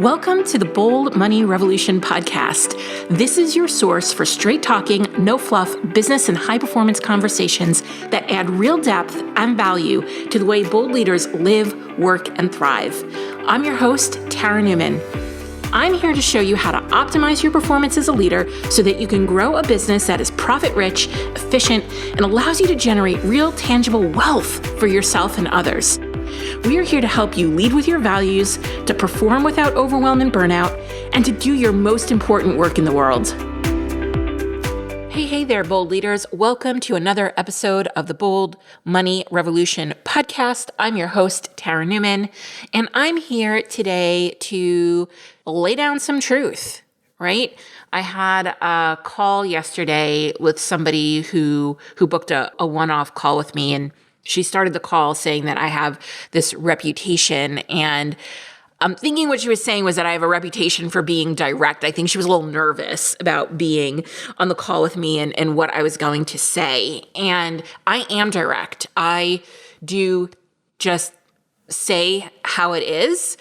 Welcome to the Bold Money Revolution podcast. This is your source for straight talking, no fluff, business and high performance conversations that add real depth and value to the way bold leaders live, work, and thrive. I'm your host, Tara Newman. I'm here to show you how to optimize your performance as a leader so that you can grow a business that is profit-rich, efficient, and allows you to generate real, tangible wealth for yourself and others. We are here to help you lead with your values, to perform without overwhelm and burnout, and to do your most important work in the world. Hey there, bold leaders. Welcome to another episode of the Bold Money Revolution podcast. I'm your host, Tara Newman, and I'm here today to lay down some truth, right? I had a call yesterday with somebody who booked a one-off call with me, and she started the call saying that I have this reputation, and I'm thinking what she was saying was that I have a reputation for being direct. I think she was a little nervous about being on the call with me and what I was going to say. And I am direct. I do just say how it is.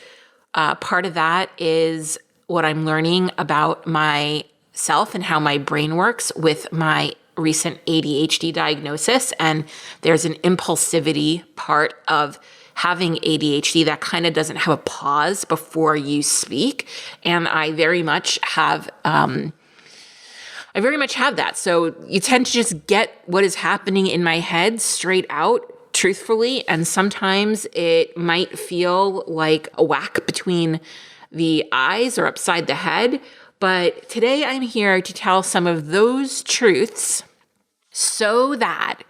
Part of that is what I'm learning about myself and how my brain works with my recent ADHD diagnosis. And there's an impulsivity part of having ADHD that kind of doesn't have a pause before you speak. And I very much have that. So you tend to just get what is happening in my head straight out, truthfully. And sometimes it might feel like a whack between the eyes or upside the head. But today I'm here to tell some of those truths so that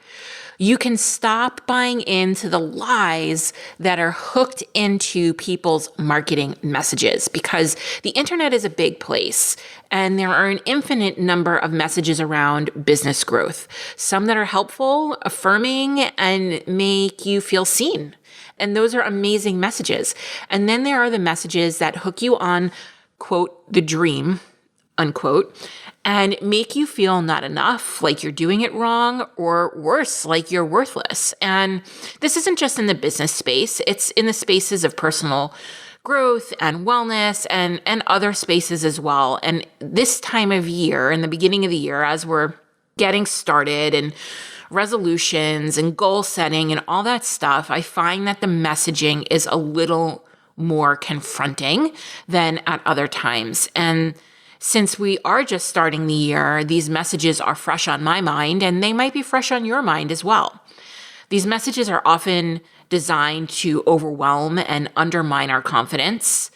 you can stop buying into the lies that are hooked into people's marketing messages, because the internet is a big place and there are an infinite number of messages around business growth. Some that are helpful, affirming, and make you feel seen. And those are amazing messages. And then there are the messages that hook you on, quote, the dream, unquote, and make you feel not enough, like you're doing it wrong, or worse, like you're worthless. And this isn't just in the business space, it's in the spaces of personal growth and wellness and other spaces as well. And this time of year, in the beginning of the year, as we're getting started and resolutions and goal setting and all that stuff, I find that the messaging is a little more confronting than at other times. And since we are just starting the year, these messages are fresh on my mind, and they might be fresh on your mind as well. These messages are often designed to overwhelm and undermine our confidence.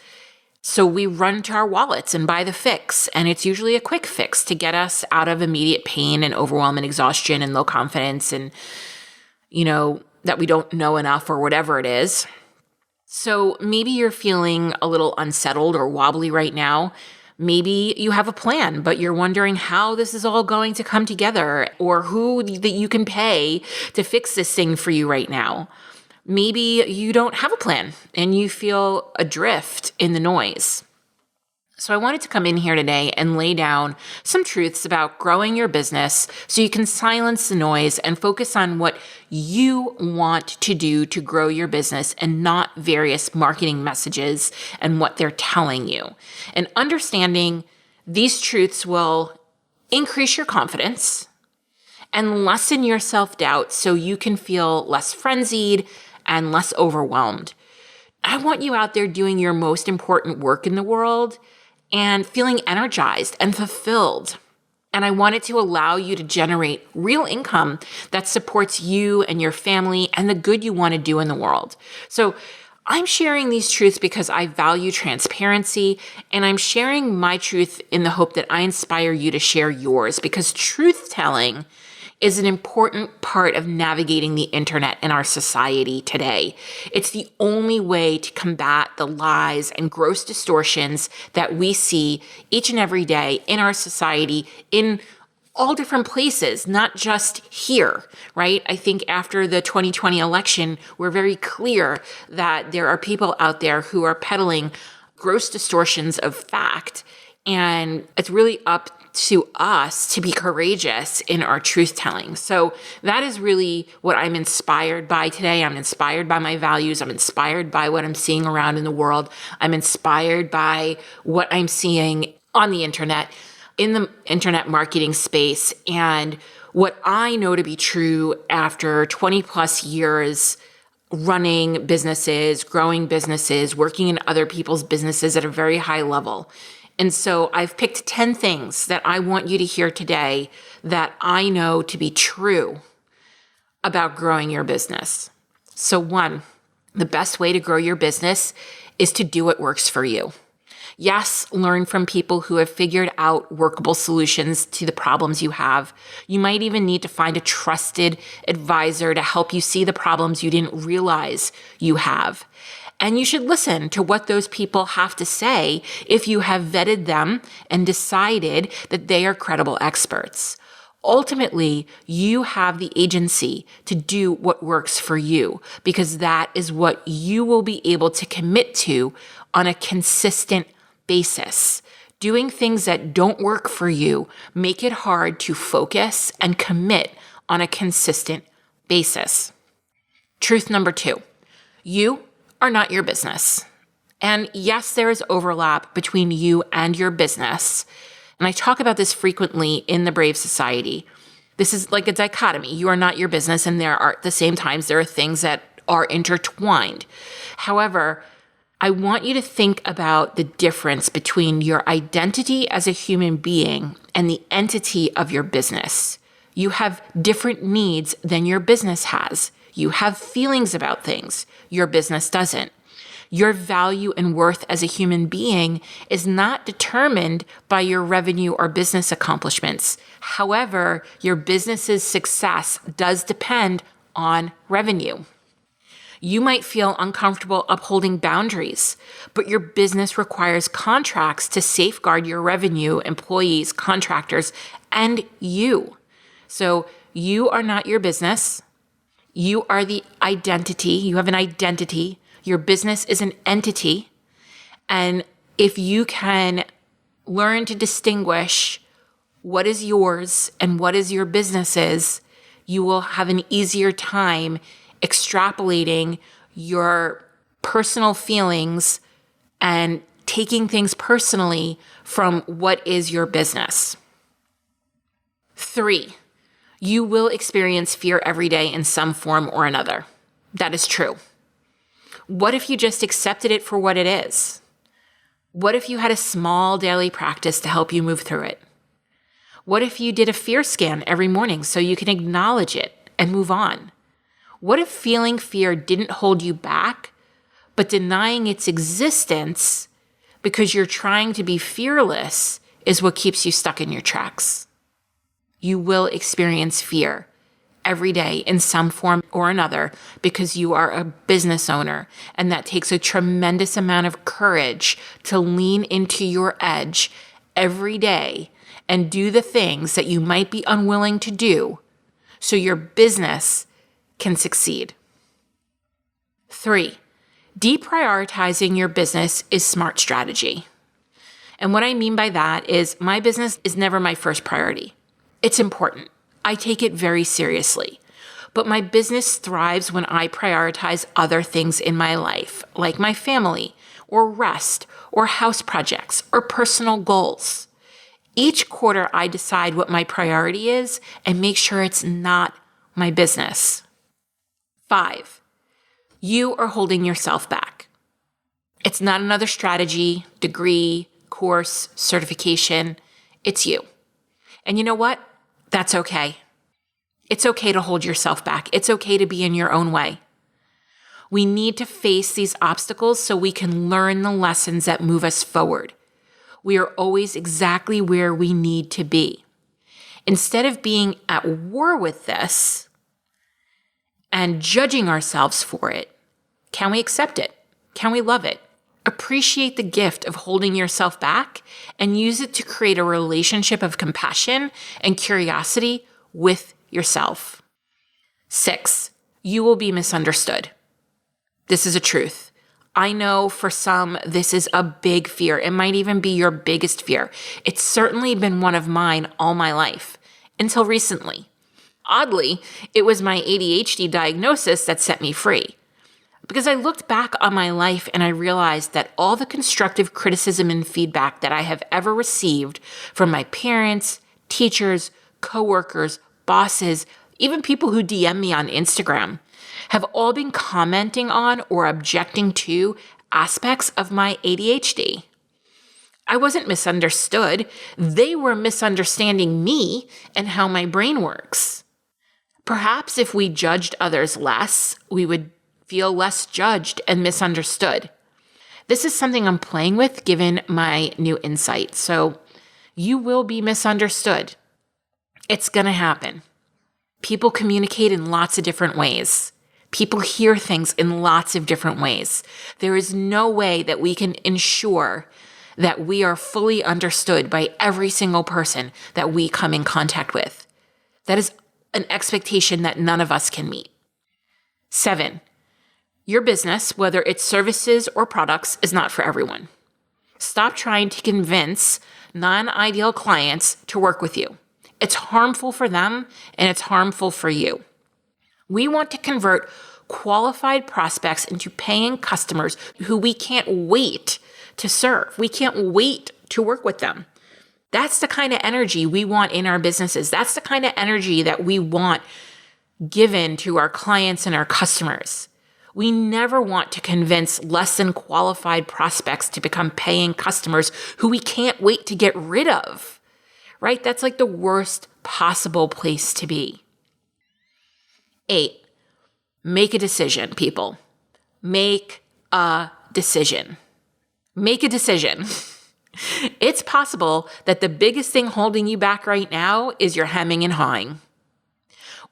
So we run to our wallets and buy the fix, and it's usually a quick fix to get us out of immediate pain and overwhelm and exhaustion and low confidence and, that we don't know enough or whatever it is. So maybe you're feeling a little unsettled or wobbly right now. Maybe you have a plan, but you're wondering how this is all going to come together or who that you can pay to fix this thing for you right now. Maybe you don't have a plan and you feel adrift in the noise. So I wanted to come in here today and lay down some truths about growing your business so you can silence the noise and focus on what you want to do to grow your business and not various marketing messages and what they're telling you. And understanding these truths will increase your confidence and lessen your self-doubt so you can feel less frenzied and less overwhelmed. I want you out there doing your most important work in the world and feeling energized and fulfilled. And I wanted to allow you to generate real income that supports you and your family and the good you want to do in the world. So I'm sharing these truths because I value transparency, and I'm sharing my truth in the hope that I inspire you to share yours, because truth telling is an important part of navigating the internet in our society today. It's the only way to combat the lies and gross distortions that we see each and every day in our society in all different places, not just here, right? I think after the 2020 election, we're very clear that there are people out there who are peddling gross distortions of fact And it's really up to us to be courageous in our truth telling. So that is really what I'm inspired by today. I'm inspired by my values. I'm inspired by what I'm seeing around in the world. I'm inspired by what I'm seeing on the internet, in the internet marketing space, and what I know to be true after 20 plus years running businesses, growing businesses, working in other people's businesses at a very high level. And so I've picked 10 things that I want you to hear today that I know to be true about growing your business. So 1, the best way to grow your business is to do what works for you. Yes, learn from people who have figured out workable solutions to the problems you have. You might even need to find a trusted advisor to help you see the problems you didn't realize you have. And you should listen to what those people have to say if you have vetted them and decided that they are credible experts. Ultimately, you have the agency to do what works for you, because that is what you will be able to commit to on a consistent basis. Doing things that don't work for you make it hard to focus and commit on a consistent basis. Truth number 2, you are not your business. And yes, there is overlap between you and your business. And I talk about this frequently in the Brave Society. This is like a dichotomy. You are not your business, and there are at the same times there are things that are intertwined. However, I want you to think about the difference between your identity as a human being and the entity of your business. You have different needs than your business has. You have feelings about things. Your business doesn't. Your value and worth as a human being is not determined by your revenue or business accomplishments. However, your business's success does depend on revenue. You might feel uncomfortable upholding boundaries, but your business requires contracts to safeguard your revenue, employees, contractors, and you. So you are not your business. You are the identity. You have an identity. Your business is an entity. And if you can learn to distinguish what is yours and what is your business's, you will have an easier time extrapolating your personal feelings and taking things personally from what is your business. 3, you will experience fear every day in some form or another. That is true. What if you just accepted it for what it is? What if you had a small daily practice to help you move through it? What if you did a fear scan every morning so you can acknowledge it and move on? What if feeling fear didn't hold you back, but denying its existence because you're trying to be fearless is what keeps you stuck in your tracks? You will experience fear every day in some form or another because you are a business owner, and that takes a tremendous amount of courage to lean into your edge every day and do the things that you might be unwilling to do so your business can succeed. 3, deprioritizing your business is smart strategy. And what I mean by that is my business is never my first priority. It's important. I take it very seriously. But my business thrives when I prioritize other things in my life, like my family, or rest, or house projects, or personal goals. Each quarter, I decide what my priority is and make sure it's not my business. 5, you are holding yourself back. It's not another strategy, degree, course, certification. It's you. And you know what? That's okay. It's okay to hold yourself back. It's okay to be in your own way. We need to face these obstacles so we can learn the lessons that move us forward. We are always exactly where we need to be. Instead of being at war with this and judging ourselves for it, can we accept it? Can we love it? Appreciate the gift of holding yourself back and use it to create a relationship of compassion and curiosity with yourself. 6, you will be misunderstood. This is a truth. I know for some, this is a big fear. It might even be your biggest fear. It's certainly been one of mine all my life, until recently. Oddly, it was my ADHD diagnosis that set me free. Because I looked back on my life and I realized that all the constructive criticism and feedback that I have ever received from my parents, teachers, coworkers, bosses, even people who DM me on Instagram, have all been commenting on or objecting to aspects of my ADHD. I wasn't misunderstood. They were misunderstanding me and how my brain works. Perhaps if we judged others less, we would feel less judged and misunderstood. This is something I'm playing with given my new insight. So you will be misunderstood. It's going to happen. People communicate in lots of different ways. People hear things in lots of different ways. There is no way that we can ensure that we are fully understood by every single person that we come in contact with. That is an expectation that none of us can meet. 7, your business, whether it's services or products, is not for everyone. Stop trying to convince non-ideal clients to work with you. It's harmful for them and it's harmful for you. We want to convert qualified prospects into paying customers who we can't wait to serve. We can't wait to work with them. That's the kind of energy we want in our businesses. That's the kind of energy that we want given to our clients and our customers. We never want to convince less than qualified prospects to become paying customers who we can't wait to get rid of, right? That's like the worst possible place to be. 8, make a decision, people. Make a decision. Make a decision. It's possible that the biggest thing holding you back right now is your hemming and hawing,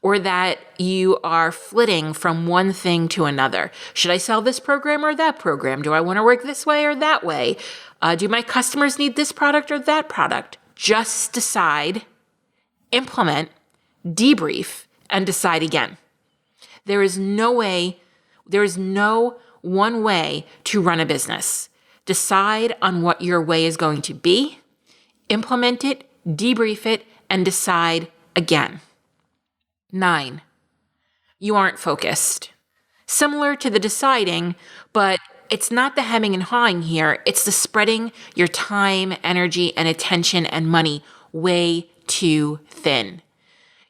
or that you are flitting from one thing to another. Should I sell this program or that program? Do I want to work this way or that way? Do my customers need this product or that product? Just decide, implement, debrief, and decide again. There is no one way to run a business. Decide on what your way is going to be, implement it, debrief it, and decide again. 9, you aren't focused. Similar to the deciding, but it's not the hemming and hawing here. It's the spreading your time, energy, and attention and money way too thin.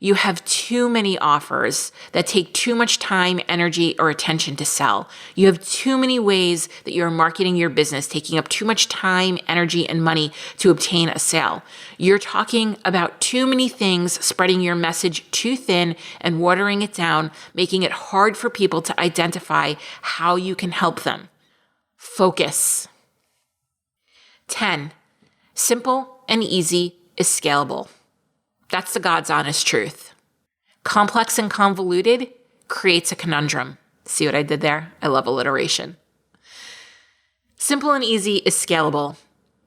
You have too many offers that take too much time, energy, or attention to sell. You have too many ways that you're marketing your business, taking up too much time, energy, and money to obtain a sale. You're talking about too many things, spreading your message too thin and watering it down, making it hard for people to identify how you can help them. Focus. 10, simple and easy is scalable. That's the God's honest truth. Complex and convoluted creates a conundrum. See what I did there? I love alliteration. Simple and easy is scalable.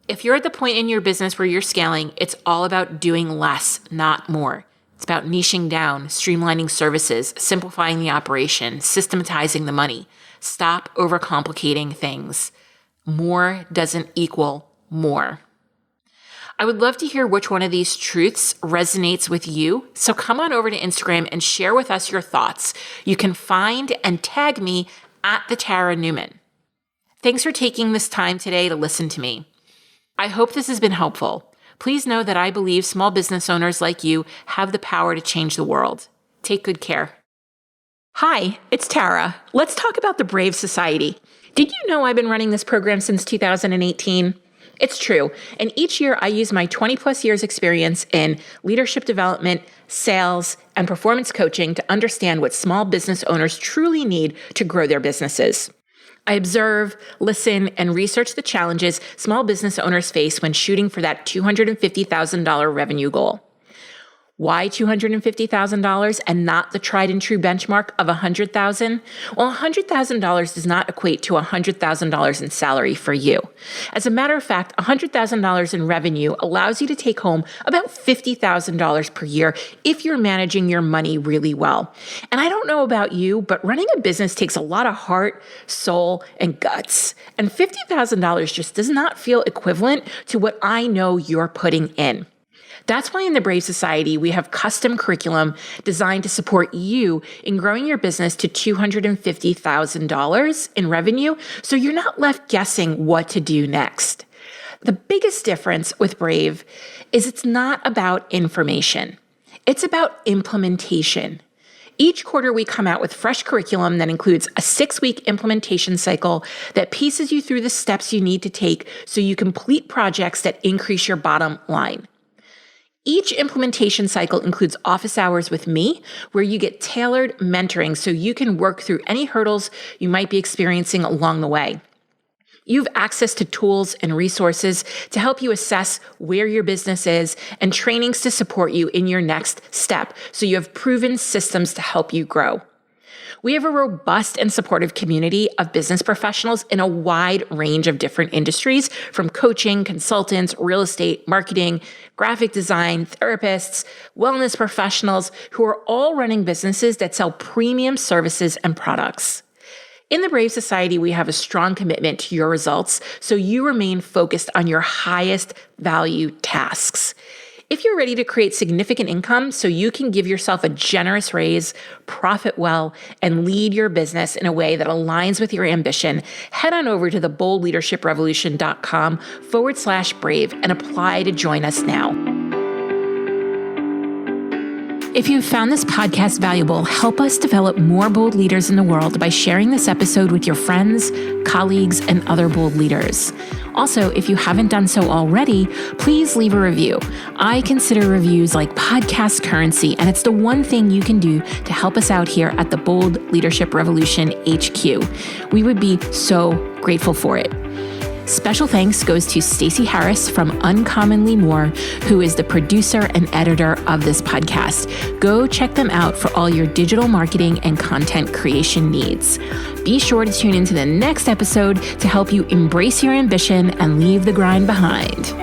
If you're at the point in your business where you're scaling, it's all about doing less, not more. It's about niching down, streamlining services, simplifying the operation, systematizing the money. Stop overcomplicating things. More doesn't equal more. I would love to hear which one of these truths resonates with you, so come on over to Instagram and share with us your thoughts. You can find and tag me at the Tara Newman. Thanks for taking this time today to listen to me. I hope this has been helpful. Please know that I believe small business owners like you have the power to change the world. Take good care. Hi, it's Tara. Let's talk about the Brave Society. Did you know I've been running this program since 2018? It's true. And each year I use my 20 plus years experience in leadership development, sales, and performance coaching to understand what small business owners truly need to grow their businesses. I observe, listen, and research the challenges small business owners face when shooting for that $250,000 revenue goal. Why $250,000 and not the tried and true benchmark of $100,000? Well, $100,000 does not equate to $100,000 in salary for you. As a matter of fact, $100,000 in revenue allows you to take home about $50,000 per year if you're managing your money really well. And I don't know about you, but running a business takes a lot of heart, soul, and guts. And $50,000 just does not feel equivalent to what I know you're putting in. That's why in the Brave Society, we have custom curriculum designed to support you in growing your business to $250,000 in revenue, so you're not left guessing what to do next. The biggest difference with Brave is it's not about information. It's about implementation. Each quarter, we come out with fresh curriculum that includes a 6-week implementation cycle that pieces you through the steps you need to take so you complete projects that increase your bottom line. Each implementation cycle includes office hours with me, where you get tailored mentoring so you can work through any hurdles you might be experiencing along the way. You have access to tools and resources to help you assess where your business is and trainings to support you in your next step, so you have proven systems to help you grow. We have a robust and supportive community of business professionals in a wide range of different industries, from coaching, consultants, real estate, marketing, graphic design, therapists, wellness professionals, who are all running businesses that sell premium services and products. In the Brave Society, we have a strong commitment to your results, so you remain focused on your highest value tasks. If you're ready to create significant income so you can give yourself a generous raise, profit well, and lead your business in a way that aligns with your ambition, head on over to theboldleadership.com/brave and apply to join us now. If you've found this podcast valuable, help us develop more bold leaders in the world by sharing this episode with your friends, colleagues, and other bold leaders. Also, if you haven't done so already, please leave a review. I consider reviews like podcast currency, and it's the one thing you can do to help us out here at the Bold Leadership Revolution HQ. We would be so grateful for it. Special thanks goes to Stacey Harris from Uncommonly More, who is the producer and editor of this podcast. Go check them out for all your digital marketing and content creation needs. Be sure to tune into the next episode to help you embrace your ambition and leave the grind behind.